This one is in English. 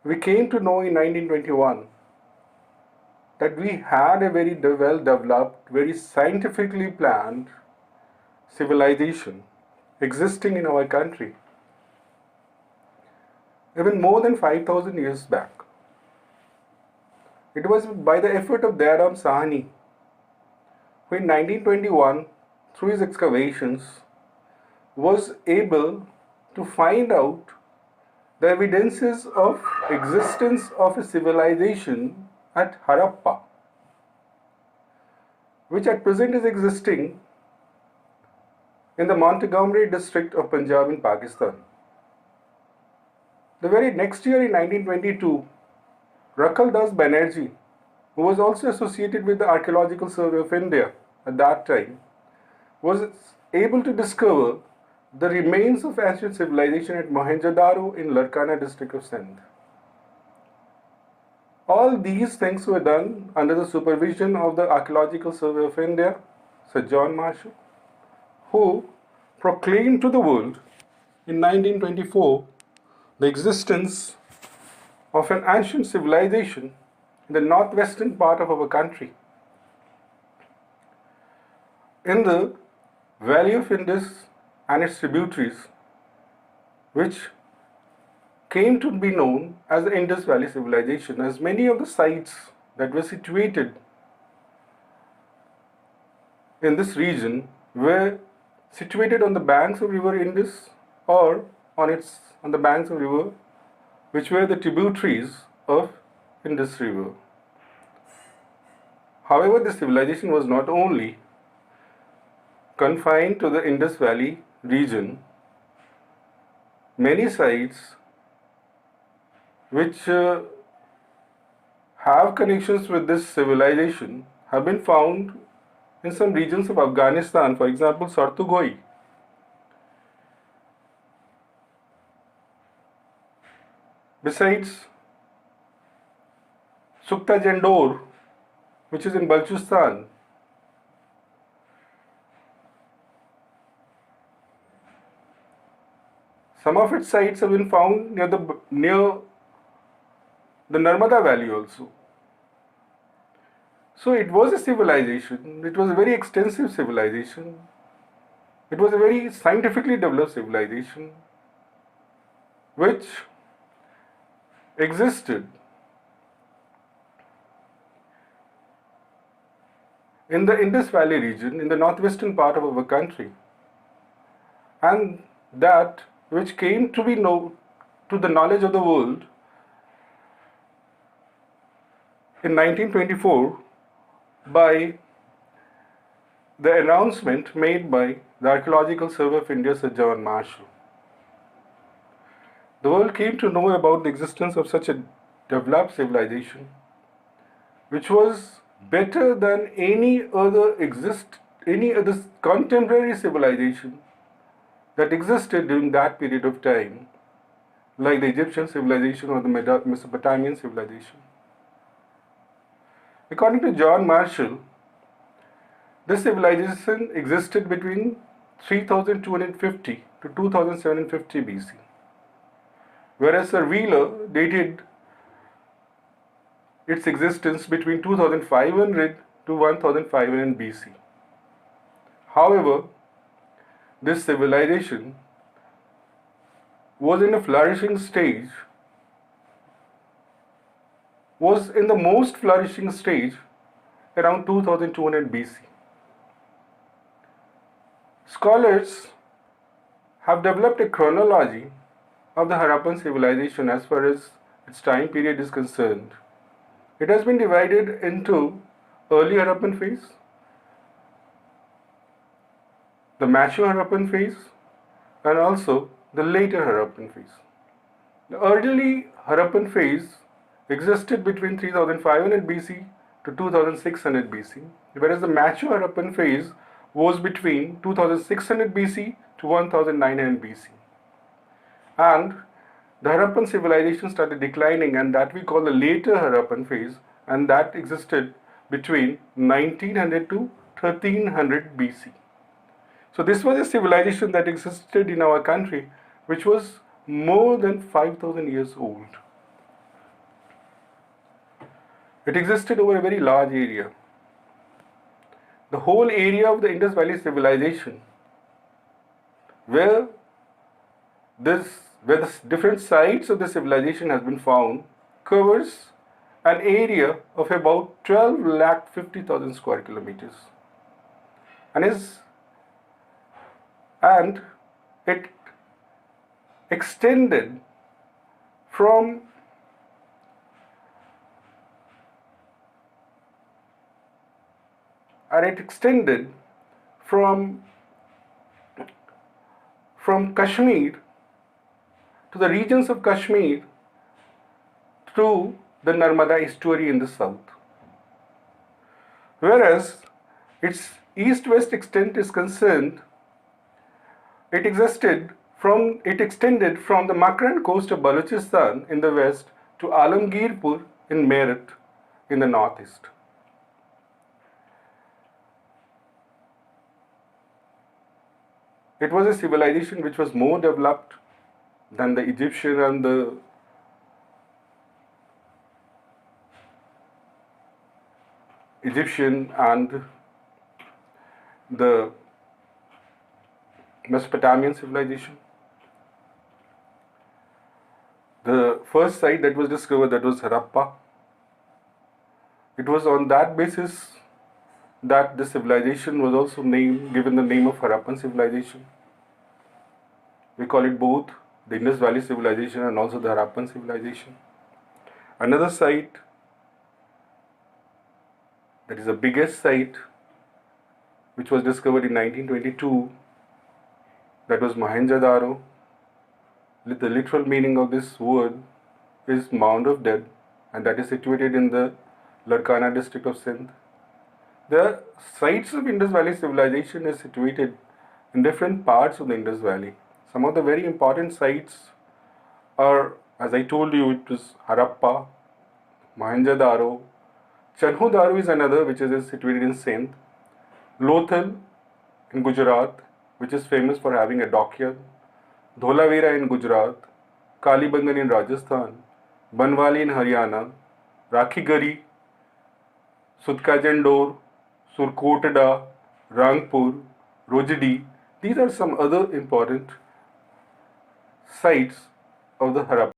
we came to know in 1921 that we had a very well developed, very scientifically planned civilization existing in our country even more than 5,000 years back. It was by the effort of Dayram Sahni who in 1921, through his excavations, was able to find out the evidences of existence of a civilization at Harappa, which at present is existing in the Montgomery district of Punjab in Pakistan. The very next year in 1922, Rakal Das Banerjee, who was also associated with the Archaeological Survey of India at that time, was able to discover the remains of ancient civilization at Mohenjo-daro in Larkana district of Sindh. All these things were done under the supervision of the Archaeological Survey of India, Sir John Marshall, who proclaimed to the world in 1924 the existence of an ancient civilization in the northwestern part of our country. In the valley of Indus and its tributaries, which came to be known as the Indus Valley Civilization, as many of the sites that were situated in this region were situated on the banks of river Indus or on the banks of river which were the tributaries of Indus River. However, this civilization was not only confined to the Indus Valley region. Many sites which have connections with this civilization have been found in some regions of Afghanistan, for example, Sartugoi. Besides, Sukta Jandor, which is in Balochistan, some of its sites have been found near the Narmada Valley also. So it was a civilization, it was a very extensive civilization, it was a very scientifically developed civilization which existed in the Indus Valley region in the northwestern part of our country, and that which came to be known to the knowledge of the world in 1924 by the announcement made by the Archaeological Survey of India, Sir John Marshall. The world came to know about the existence of such a developed civilization, which was better than any other contemporary civilization that existed during that period of time, like the Egyptian civilization or the Mesopotamian civilization. According to John Marshall, this civilization existed between 3250 to 2750 BC, whereas Sir Wheeler dated its existence between 2500 to 1500 BC. However, this civilization was in a flourishing stage, was in the most flourishing stage around 2200 BC. Scholars have developed a chronology of the Harappan civilization as far as its time period is concerned. It has been divided into early Harappan phase, the mature Harappan phase, and also the later Harappan phase. The early Harappan phase existed between 3500 BC to 2600 BC, whereas the mature Harappan phase was between 2600 BC to 1900 BC. And the Harappan civilization started declining, and that we call the later Harappan phase, and that existed between 1900 to 1300 BC. So this was a civilization that existed in our country which was more than 5000 years old. It existed over a very large area. The whole area of the Indus Valley civilization, where where the different sites of the civilization has been found, covers an area of about 12 lakh 50,000 square kilometers, and is and it extended from and it extended from Kashmir to the regions of Kashmir to the Narmada estuary in the south. Whereas its east-west extent is concerned, it extended from the Makran coast of Balochistan in the west to Alamgirpur in Meerut in the northeast. It was a civilization which was more developed than the Egyptian and the Mesopotamian civilization. The first site that was discovered, that was Harappa. It was on that basis that the civilization was also given the name of Harappan civilization. We call it both the Indus Valley civilization and also the Harappan civilization. Another site, that is the biggest site, which was discovered in 1922, that was Mohenjo-daro. The literal meaning of this word is Mound of Dead, and that is situated in the Larkana district of Sindh. The sites of Indus Valley civilization is situated in different parts of the Indus Valley. Some of the very important sites are, as I told you, it was Harappa, Mohenjo-daro. Chanhu-daro is another, which is situated in Sindh. Lothal in Gujarat, which is famous for having a dockyard. Dholavira in Gujarat, Kalibangan in Rajasthan, Banwali in Haryana, Rakhigari, Sutkajandor, Surkotada, Rangpur, Rojdi. These are some other important sites of the Harappa.